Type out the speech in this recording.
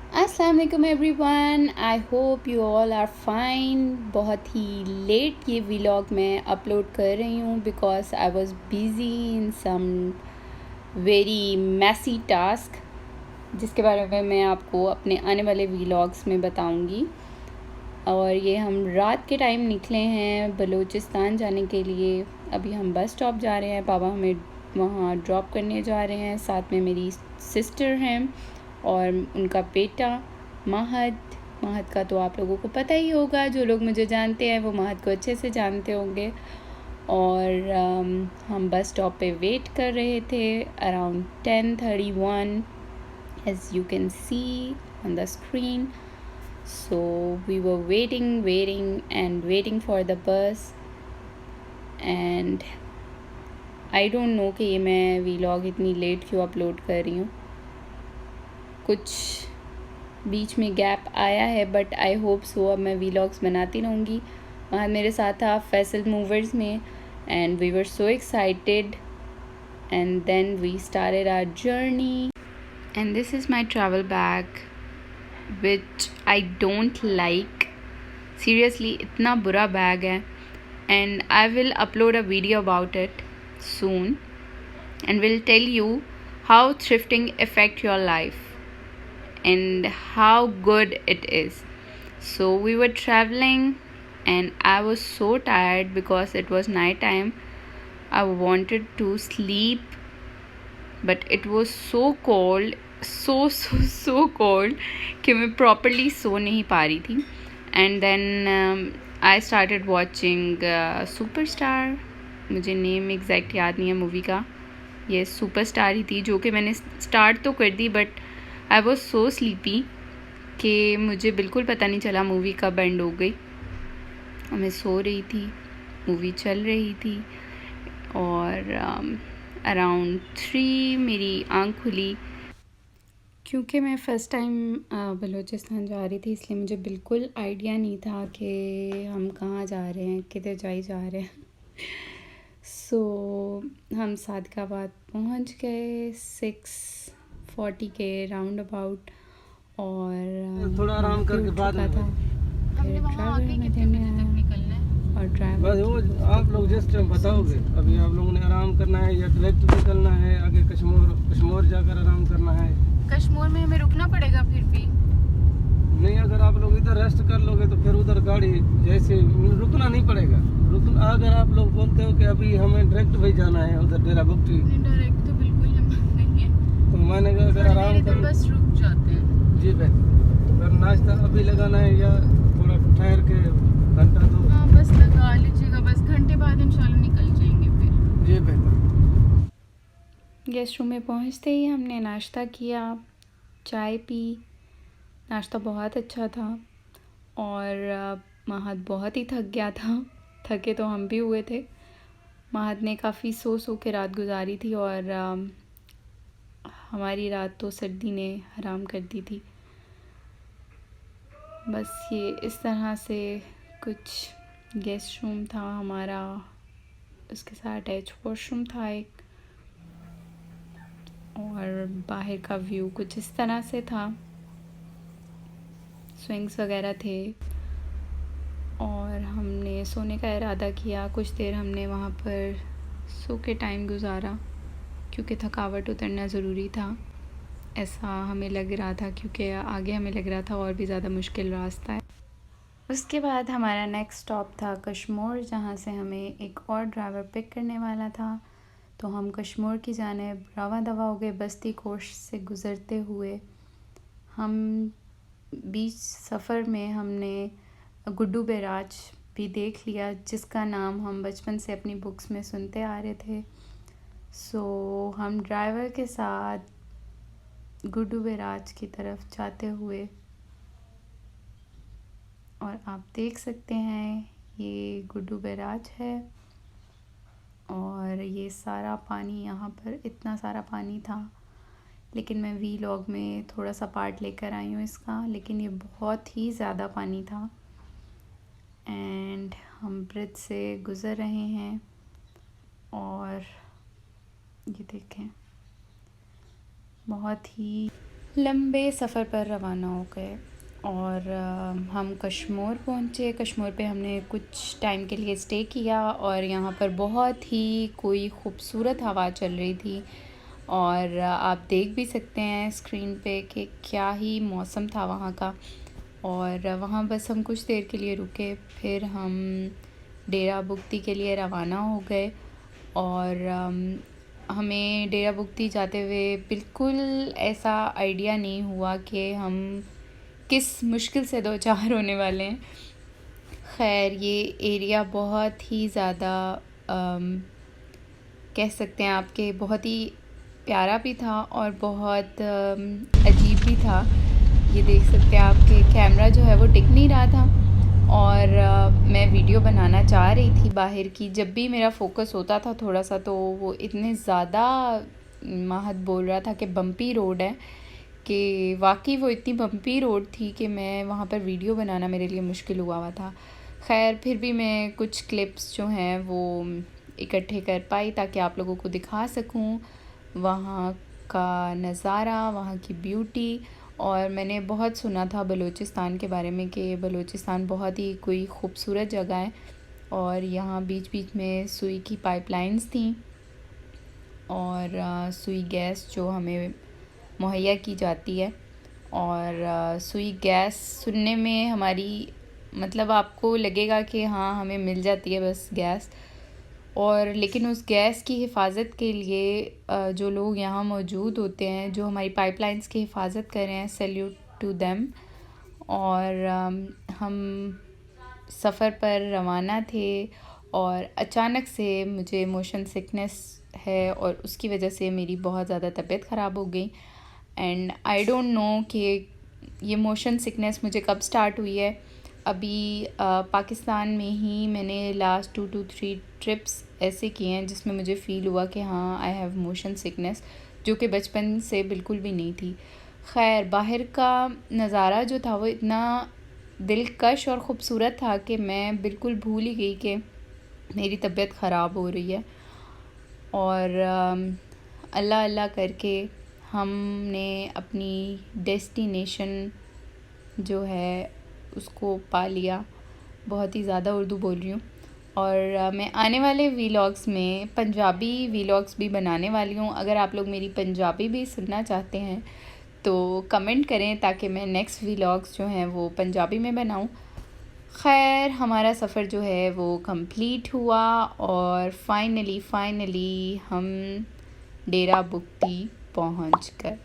अस्सलाम वालेकुम everyone, I hope you all are fine. बहुत ही लेट ये व्लॉग मैं अपलोड कर रही हूँ because I was busy in some very messy task, जिसके बारे में मैं आपको अपने आने वाले व्लॉग्स में बताऊँगी। और ये हम रात के टाइम निकले हैं बलूचिस्तान जाने के लिए। अभी हम बस स्टॉप जा रहे हैं, पापा हमें वहाँ ड्रॉप करने जा रहे हैं। साथ में मेरी सिस्टर हैं और उनका बेटा महद। महद का तो आप लोगों को पता ही होगा, जो लोग मुझे जानते हैं वो महद को अच्छे से जानते होंगे। और हम बस स्टॉप पे वेट कर रहे थे around 10:31 as you can see on the screen. So we were waiting for the bus, and I don't know कि ये मैं व्लॉग इतनी लेट क्यों अपलोड कर रही हूँ। कुछ बीच में गैप आया है बट आई होप सो अब मैं व्लॉग्स बनाती रहूँगी। वहाँ मेरे साथ था फैसल मूवर्स में, and we were so excited, and then we started our journey. And this is my travel bag which I don't like. Seriously, इतना बुरा बैग है, and I will upload a video about it soon and will tell you how thrifting affect your life and how good it is. So we were traveling and I was so tired because it was night time. I wanted to sleep, but it was so cold, so cold कि मैं properly so नहीं पा रही थी। And then I started watching Superstar. मुझे name exact याद नहीं है मूवी का। ये सुपरस्टार ही थी, जो कि मैंने स्टार्ट तो कर दी but I was so sleepy कि मुझे बिल्कुल पता नहीं चला मूवी कब एंड हो गई। मैं सो रही थी, मूवी चल रही थी, और अराउंड 3 मेरी आँख खुली। क्योंकि मैं फ़र्स्ट टाइम बलूचिस्तान जा रही थी, इसलिए मुझे बिल्कुल आइडिया नहीं था कि हम कहाँ जा रहे हैं, किधर जा रहे हैं। सो हम सादकाबाद पहुँच गए 6:40 के राउंड अबाउट, और थोड़ा आराम करके बाद में था। फिर ड्राइवर हमें देने आया और ड्राइवर वो आप लोग जिस टाइम बताओगे। अभी आप लोगों ने आराम करना है या डायरेक्ट निकलना है आगे कश्मीर जाकर आराम करना है? कश्मीर में हमें रुकना पड़ेगा फिर भी नहीं, अगर आप लोग इधर रेस्ट कर लोगे तो फिर उधर गाड़ी जैसे रुकना नहीं पड़ेगा। अगर आप लोग बोलते हो कि अभी हमें डायरेक्ट भी जाना है उधर डेरा बुक्टी, डायरेक्ट तो बिल्कुल हम नहीं है, तो मैंने कहा अगर आराम कर बस रुक जाते हैं। जी बेहतर। अगर नाश्ता अभी लगाना है या थोड़ा ठहर के घंटा दो, हाँ बस लगा लीजिएगा, बस घंटे बाद इंशाल्लाह निकल जाएंगे फिर। जी बेहतर। गेस्ट रूम में पहुंचते ही हमने नाश्ता किया, चाय पी। नाश्ता बहुत अच्छा था, और महद बहुत ही थक गया था। थके तो हम भी हुए थे। महद ने काफ़ी सो के रात गुजारी थी, और हमारी रात तो सर्दी ने हराम कर दी थी। बस ये इस तरह से कुछ गेस्ट रूम था हमारा। उसके साथ अटैच वॉशरूम था एक, और बाहर का व्यू कुछ इस तरह से था। स्विंग्स वगैरह थे, और हमने सोने का इरादा किया। कुछ देर हमने वहाँ पर सो के टाइम गुजारा, क्योंकि थकावट उतरना ज़रूरी था, ऐसा हमें लग रहा था, क्योंकि आगे हमें लग रहा था और भी ज़्यादा मुश्किल रास्ता है। उसके बाद हमारा नेक्स्ट स्टॉप था कश्मीर, जहाँ से हमें एक और ड्राइवर पिक करने वाला था। तो हम कश्मीर की जानिब रवा दवा हो गए। बस्ती कोश से गुज़रते हुए हम बीच सफ़र में हमने गुड्डू बैराज भी देख लिया, जिसका नाम हम बचपन से अपनी बुक्स में सुनते आ रहे थे। सो हम ड्राइवर के साथ गुड्डू बैराज की तरफ जाते हुए, और आप देख सकते हैं ये गुड्डू बैराज है, और ये सारा पानी, यहाँ पर इतना सारा पानी था, लेकिन मैं व्लॉग में थोड़ा सा पार्ट लेकर आई हूँ इसका। लेकिन ये बहुत ही ज़्यादा पानी था। एंड हम ब्रिज से गुज़र रहे हैं, और ये देखें बहुत ही लंबे सफ़र पर रवाना हो गए और हम कश्मीर पहुँचे। कश्मीर पे हमने कुछ टाइम के लिए स्टे किया और यहाँ पर बहुत ही कोई ख़ूबसूरत हवा चल रही थी और आप देख भी सकते हैं स्क्रीन पे कि क्या ही मौसम था वहाँ का। और वहाँ बस हम कुछ देर के लिए रुके, फिर हम डेरा बुगती के लिए रवाना हो गए। और हमें डेरा बुगती जाते हुए बिल्कुल ऐसा आइडिया नहीं हुआ कि हम किस मुश्किल से दो चार होने वाले हैं। खैर, ये एरिया बहुत ही ज़्यादा कह सकते हैं आपके बहुत ही प्यारा भी था और बहुत अजीब भी था। ये देख सकते हैं आपके कैमरा जो है वो टिक नहीं रहा था और मैं वीडियो बनाना चाह रही थी बाहर की। जब भी मेरा फोकस होता था थोड़ा सा तो वो इतने ज़्यादा महत बोल रहा था कि बम्पी रोड है, कि वाकई वो इतनी बम्पी रोड थी कि मैं वहाँ पर वीडियो बनाना मेरे लिए मुश्किल हुआ था। खैर, फिर भी मैं कुछ क्लिप्स जो हैं वो इकट्ठे कर पाई ताकि आप लोगों को दिखा सकूं वहाँ का नज़ारा, वहाँ की ब्यूटी। और मैंने बहुत सुना था बलूचिस्तान के बारे में कि बलूचिस्तान बहुत ही कोई ख़ूबसूरत जगह है और यहाँ बीच बीच में सुई की पाइपलाइंस थी और सुई गैस जो हमें मुहैया की जाती है। और सुई गैस सुनने में हमारी मतलब आपको लगेगा कि हाँ हमें मिल जाती है बस गैस, और लेकिन उस गैस की हिफाजत के लिए जो लोग यहाँ मौजूद होते हैं जो हमारी पाइपलाइंस की हिफाजत कर रहे हैं, सैल्यूट टू देम। और हम सफ़र पर रवाना थे और अचानक से मुझे मोशन सिकनेस है और उसकी वजह से मेरी बहुत ज़्यादा तबीयत ख़राब हो गई। एंड आई डोंट नो कि ये मोशन सिकनेस मुझे कब स्टार्ट हुई है। अभी पाकिस्तान में ही मैंने लास्ट 2 to 3 ट्रिप्स ऐसे किए हैं जिसमें मुझे फ़ील हुआ कि हाँ आई हैव मोशन सिकनेस, जो कि बचपन से बिल्कुल भी नहीं थी। खैर, बाहर का नज़ारा जो था वो इतना दिलकश और ख़ूबसूरत था कि मैं बिल्कुल भूल ही गई कि मेरी तबीयत ख़राब हो रही है। और अल्लाह अल्लाह करके हमने अपनी डेस्टिनेशन जो है उसको पा लिया। बहुत ही ज़्यादा उर्दू बोल रही हूँ। और मैं आने वाले वीलॉग्स में पंजाबी वीलॉग्स भी बनाने वाली हूँ। अगर आप लोग मेरी पंजाबी भी सुनना चाहते हैं तो कमेंट करें ताकि मैं नेक्स्ट वीलॉग्स जो हैं वो पंजाबी में बनाऊँ। खैर, हमारा सफ़र जो है वो कंप्लीट हुआ और फाइनली हम डेरा बुगती पहुँच कर